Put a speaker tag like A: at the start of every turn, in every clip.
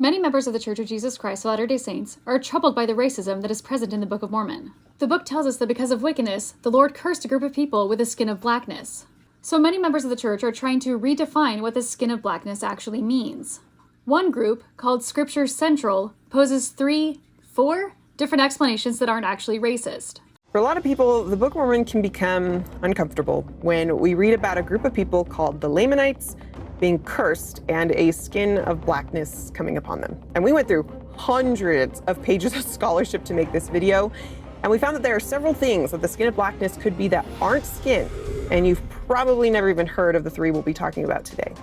A: Many members of the Church of Jesus Christ of Latter-day Saints are troubled by the racism that is present in the Book of Mormon. The book tells us that because of wickedness, the Lord cursed a group of people with a skin of blackness. So many members of the church are trying to redefine what the skin of blackness actually means. One group, called Scripture Central, poses 4 different explanations that aren't actually racist.
B: For a lot of people, the Book of Mormon can become uncomfortable when we read about a group of people called the Lamanites being cursed and a skin of blackness coming upon them. And we went through hundreds of pages of scholarship to make this video, and we found that there are several things that the skin of blackness could be that aren't skin, and you've probably never even heard of the 3 we'll be talking about today.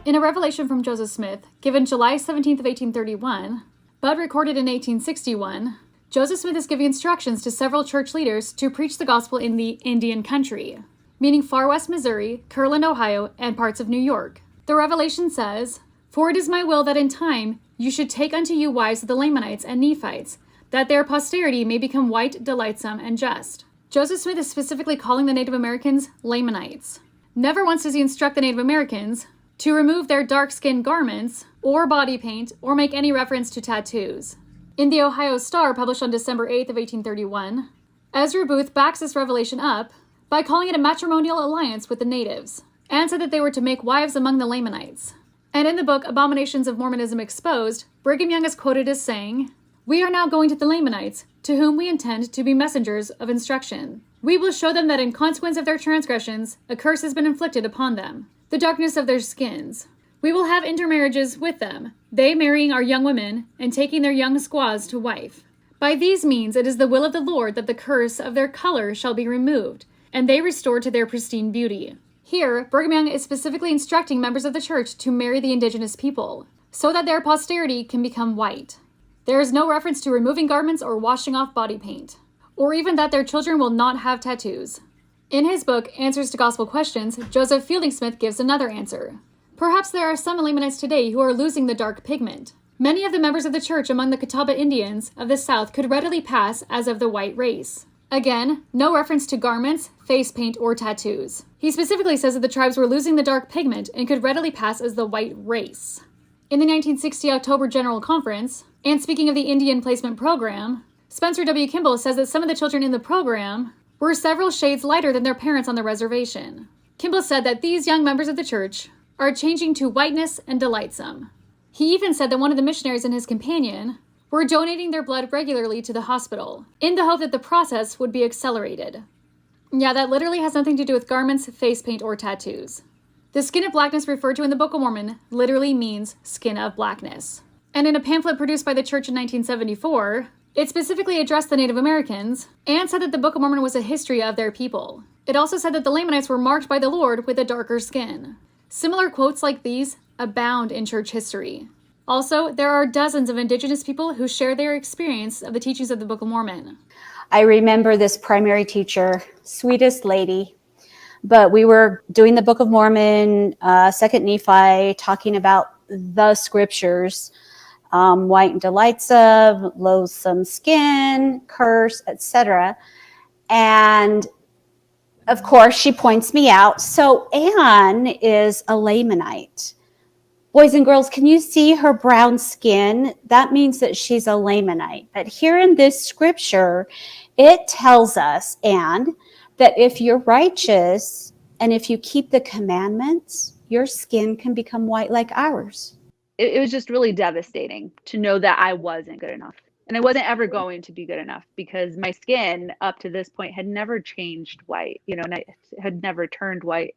A: In a revelation from Joseph Smith, given July 17th of 1831, but recorded in 1861, Joseph Smith is giving instructions to several church leaders to preach the gospel in the Indian country, meaning far west Missouri, Kirtland, Ohio, and parts of New York. The revelation says, "For it is my will that in time you should take unto you wives of the Lamanites and Nephites, that their posterity may become white, delightsome, and just." Joseph Smith is specifically calling the Native Americans Lamanites. Never once does he instruct the Native Americans to remove their dark-skinned garments, or body paint, or make any reference to tattoos. In the Ohio Star, published on December 8th of 1831, Ezra Booth backs this revelation up by calling it a matrimonial alliance with the natives, and said that they were to make wives among the Lamanites. And in the book Abominations of Mormonism Exposed, Brigham Young is quoted as saying, "We are now going to the Lamanites, to whom we intend to be messengers of instruction. We will show them that in consequence of their transgressions, a curse has been inflicted upon them, the darkness of their skins. We will have intermarriages with them, they marrying our young women and taking their young squaws to wife. By these means it is the will of the Lord that the curse of their color shall be removed, and they restored to their pristine beauty." Here, Brigham Young is specifically instructing members of the church to marry the indigenous people, so that their posterity can become white. There is no reference to removing garments or washing off body paint, or even that their children will not have tattoos. In his book, Answers to Gospel Questions, Joseph Fielding Smith gives another answer. Perhaps there are some Lamanites today who are losing the dark pigment. Many of the members of the church among the Catawba Indians of the South could readily pass as of the white race. Again, no reference to garments, face paint, or tattoos. He specifically says that the tribes were losing the dark pigment and could readily pass as the white race. In the 1960 October General Conference, and speaking of the Indian Placement Program, Spencer W. Kimball says that some of the children in the program were several shades lighter than their parents on the reservation. Kimball said that these young members of the church are changing to whiteness and delightsome. He even said that one of the missionaries and his companion were donating their blood regularly to the hospital, in the hope that the process would be accelerated. Yeah, that literally has nothing to do with garments, face paint, or tattoos. The skin of blackness referred to in the Book of Mormon literally means skin of blackness. And in a pamphlet produced by the church in 1974, it specifically addressed the Native Americans and said that the Book of Mormon was a history of their people. It also said that the Lamanites were marked by the Lord with a darker skin. Similar quotes like these abound in church history. Also, there are dozens of indigenous people who share their experience of the teachings of the Book of Mormon.
C: I remember this primary teacher, sweetest lady, but we were doing the Book of Mormon, 2nd Nephi, talking about the scriptures, white and delightsome, loathsome skin, curse, etc. And of course, she points me out. So Anne is a Lamanite. Boys and girls, can you see her brown skin? That means that she's a Lamanite. But here in this scripture, it tells us, Anne, that if you're righteous and if you keep the commandments, your skin can become white like ours.
D: It was just really devastating to know that I wasn't good enough. And I wasn't ever going to be good enough because my skin up to this point had never changed white, and I had never turned white.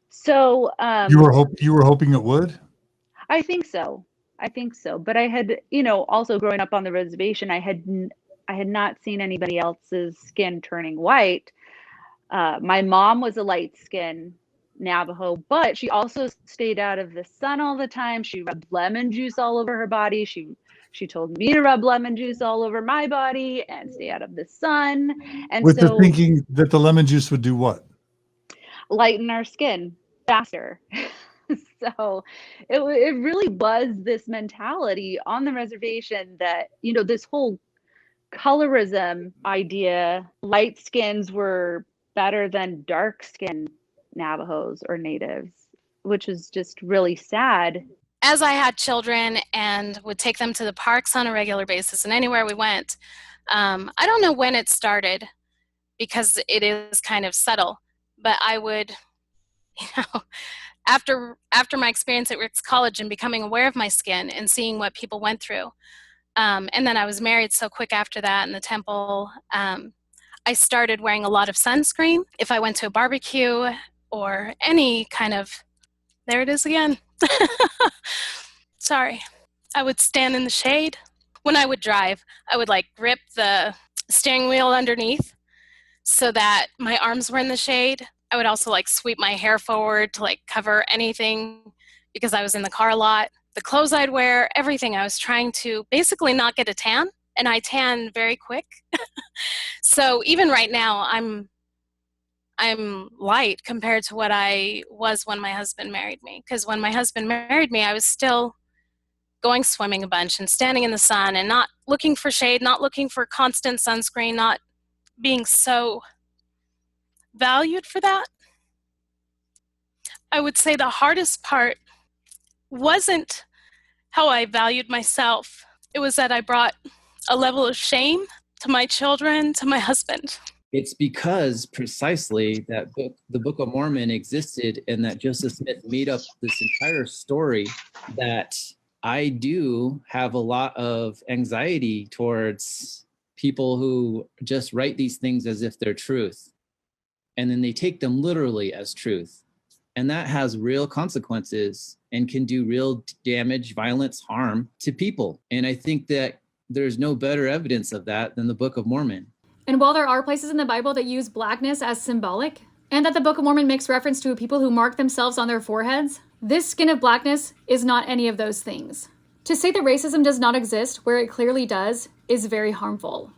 D: So
E: you were hoping it would?
D: I think so. But I had, also growing up on the reservation, I had not seen anybody else's skin turning white. My mom was a light skin Navajo, but she also stayed out of the sun all the time. She rubbed lemon juice all over her body. She told me to rub lemon juice all over my body and stay out of the sun. And
E: with the thinking that the lemon juice would do what?
D: Lighten our skin faster. So it really was this mentality on the reservation that, this whole colorism idea, light skins were better than dark skinned Navajos or natives, which is just really sad.
F: As I had children and would take them to the parks on a regular basis and anywhere we went, I don't know when it started because it is kind of subtle, but I would, after my experience at Rick's College and becoming aware of my skin and seeing what people went through, and then I was married so quick after that in the temple, I started wearing a lot of sunscreen. If I went to a barbecue or any kind of, there it is again. Sorry. I would stand in the shade. When I would drive, I would grip the steering wheel underneath so that my arms were in the shade. I would also sweep my hair forward to cover anything because I was in the car a lot. The clothes I'd wear, everything. I was trying to basically not get a tan, and I tan very quick. So even right now, I'm light compared to what I was when my husband married me. Because when my husband married me, I was still going swimming a bunch and standing in the sun and not looking for shade, not looking for constant sunscreen, not being so valued for that. I would say the hardest part wasn't how I valued myself. It was that I brought a level of shame to my children, to my husband.
G: It's because precisely that the Book of Mormon existed and that Joseph Smith made up this entire story, that I do have a lot of anxiety towards people who just write these things as if they're truth, and then they take them literally as truth. And that has real consequences and can do real damage, violence, harm to people. And I think that there's no better evidence of that than the Book of Mormon.
A: And while there are places in the Bible that use blackness as symbolic, and that the Book of Mormon makes reference to a people who mark themselves on their foreheads, this skin of blackness is not any of those things. To say that racism does not exist where it clearly does is very harmful.